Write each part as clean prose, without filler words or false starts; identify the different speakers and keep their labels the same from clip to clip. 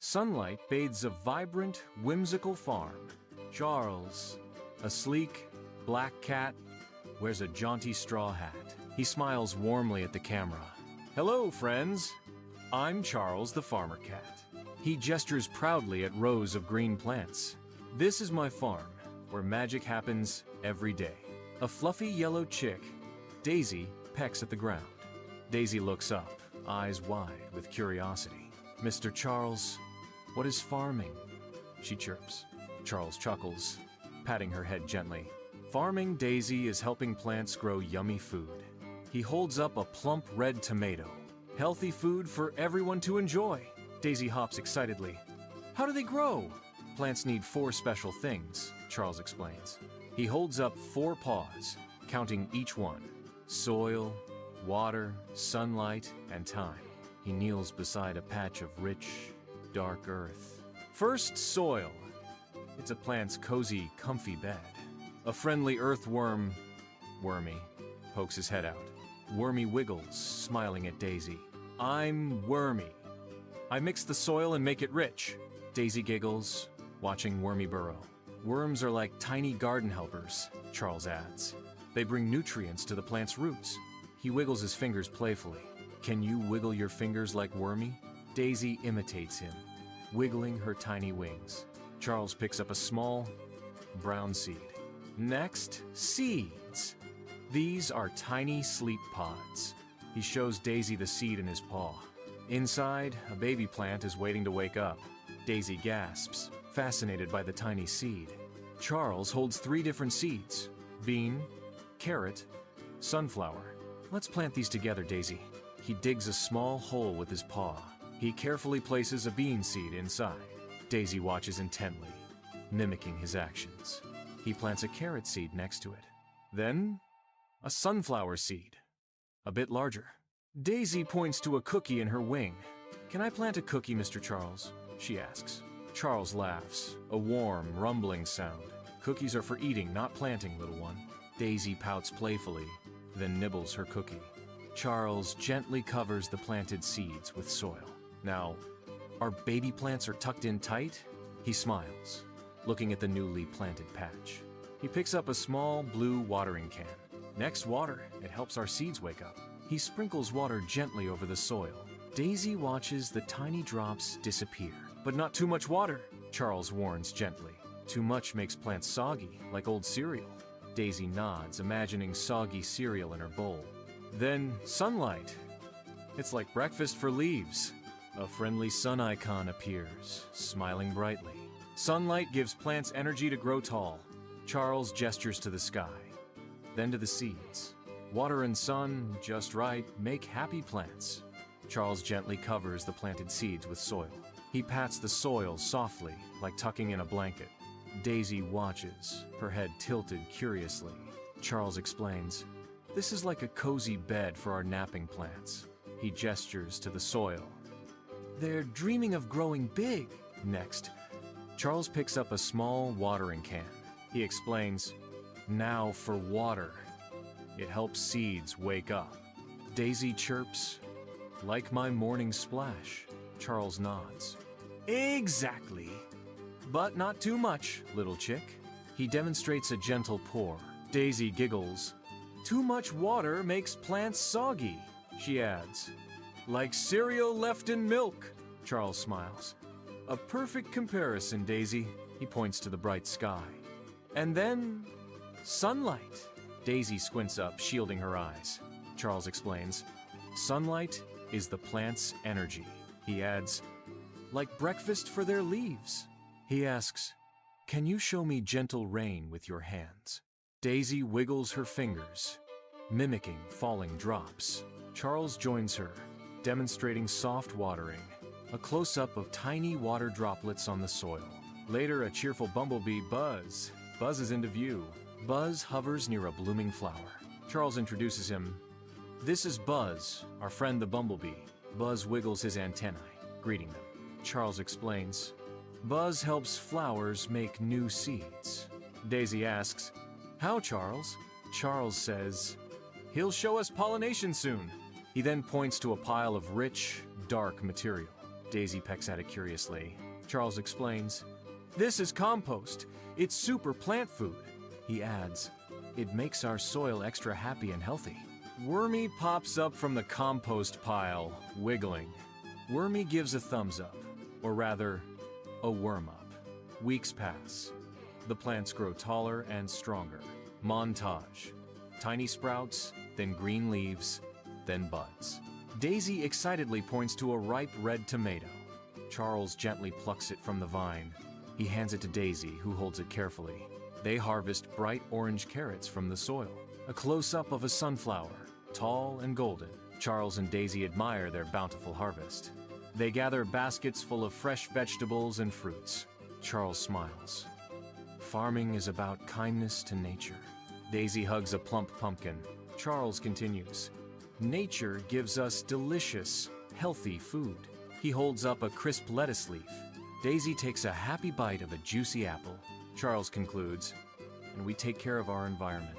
Speaker 1: Sunlight bathes a vibrant, whimsical farm. Charles, a sleek, black cat, wears a jaunty straw hat. He smiles warmly at the camera. Hello, friends. I'm Charles the farmer cat. He gestures proudly at rows of green plants. This is my farm, where magic happens every day. A fluffy yellow chick, Daisy, pecks at the ground. Daisy looks up, eyes wide with curiosity. Mr. Charles, what is farming? She chirps. Charles chuckles, patting her head gently. Farming, Daisy, is helping plants grow yummy food. He holds up a plump red tomato. Healthy food for everyone to enjoy. Daisy hops excitedly. How do they grow? Plants need 4 special things, Charles explains. He holds up 4 paws, counting each one. Soil, water, sunlight, and time. He kneels beside a patch of rich, dark earth. First, soil. It's a plant's cozy, comfy bed. A friendly earthworm, Wormy, pokes his head out. Wormy wiggles, smiling at Daisy. I'm Wormy. I mix the soil and make it rich. Daisy giggles, watching Wormy burrow. Worms are like tiny garden helpers, Charles adds. They bring nutrients to the plant's roots. He wiggles his fingers playfully. Can you wiggle your fingers like Wormy? Daisy imitates him, wiggling her tiny wings. Charles picks up a small, brown seed. Next, seeds. These are tiny sleep pods. He shows Daisy the seed in his paw. Inside, a baby plant is waiting to wake up. Daisy gasps, fascinated by the tiny seed. Charles holds 3 different seeds: bean, carrot, sunflower. Let's plant these together, Daisy. He digs a small hole with his paw. He carefully places a bean seed inside. Daisy watches intently, mimicking his actions. He plants a carrot seed next to it. Then, a sunflower seed, a bit larger. Daisy points to a cookie in her wing. Can I plant a cookie, Mr. Charles? She asks. Charles laughs, a warm, rumbling sound. Cookies are for eating, not planting, little one. Daisy pouts playfully, then nibbles her cookie. Charles gently covers the planted seeds with soil. Now, our baby plants are tucked in tight? He smiles, looking at the newly planted patch. He picks up a small blue watering can. Next, water. It helps our seeds wake up. He sprinkles water gently over the soil. Daisy watches the tiny drops disappear. But not too much water, Charles warns gently. Too much makes plants soggy, like old cereal. Daisy nods, imagining soggy cereal in her bowl. Then, sunlight. It's like breakfast for leaves. A friendly sun icon appears, smiling brightly. Sunlight gives plants energy to grow tall. Charles gestures to the sky, then to the seeds. Water and sun, just right, make happy plants. Charles gently covers the planted seeds with soil. He pats the soil softly, like tucking in a blanket. Daisy watches, her head tilted curiously. Charles explains, "This is like a cozy bed for our napping plants." He gestures to the soil. They're dreaming of growing big. Next, Charles picks up a small watering can. He explains, "Now for water. It helps seeds wake up." Daisy chirps, "Like my morning splash." Charles nods. Exactly. But not too much, little chick. He demonstrates a gentle pour. Daisy giggles. "Too much water makes plants soggy," she adds. "Like cereal left in milk," Charles smiles. "A perfect comparison, Daisy." He points to the bright sky. And then, sunlight. Daisy squints up, shielding her eyes. Charles explains, "Sunlight is the plant's energy." He adds, "Like breakfast for their leaves." He asks, "Can you show me gentle rain with your hands?" Daisy wiggles her fingers, mimicking falling drops. Charles joins her, demonstrating soft watering, a close-up of tiny water droplets on the soil. Later, a cheerful bumblebee, Buzz, buzzes into view. Buzz hovers near a blooming flower. Charles introduces him. "This is Buzz, our friend the bumblebee." Buzz wiggles his antennae, greeting them. Charles explains, "Buzz helps flowers make new seeds." Daisy asks, "How, Charles?" Charles says, "He'll show us pollination soon." He then points to a pile of rich, dark material. Daisy pecks at it curiously. Charles explains, "This is compost. It's super plant food." He adds, "It makes our soil extra happy and healthy." Wormy pops up from the compost pile, wiggling. Wormy gives a thumbs up, or rather, a worm up. Weeks pass. The plants grow taller and stronger. Montage. Tiny sprouts, then green leaves, then buds. Daisy excitedly points to a ripe red tomato. Charles gently plucks it from the vine. He hands it to Daisy, who holds it carefully. They harvest bright orange carrots from the soil. A close-up of a sunflower, tall and golden. Charles and Daisy admire their bountiful harvest. They gather baskets full of fresh vegetables and fruits. Charles smiles. Farming is about kindness to nature. Daisy hugs a plump pumpkin. Charles continues. Nature gives us delicious, healthy food. He holds up a crisp lettuce leaf. Daisy takes a happy bite of a juicy apple. Charles concludes, and we take care of our environment.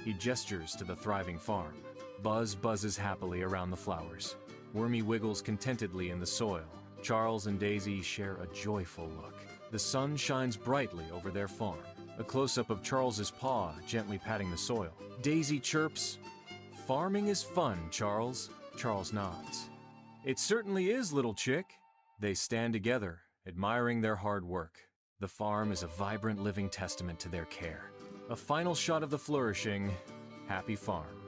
Speaker 1: He gestures to the thriving farm. Buzz buzzes happily around the flowers. Wormy wiggles contentedly in the soil. Charles and Daisy share a joyful look. The sun shines brightly over their farm. A close-up of Charles's paw gently patting the soil. Daisy chirps, "Farming is fun, Charles." Charles nods. "It certainly is, little chick." They stand together, admiring their hard work. The farm is a vibrant living testament to their care. A final shot of the flourishing, happy farm.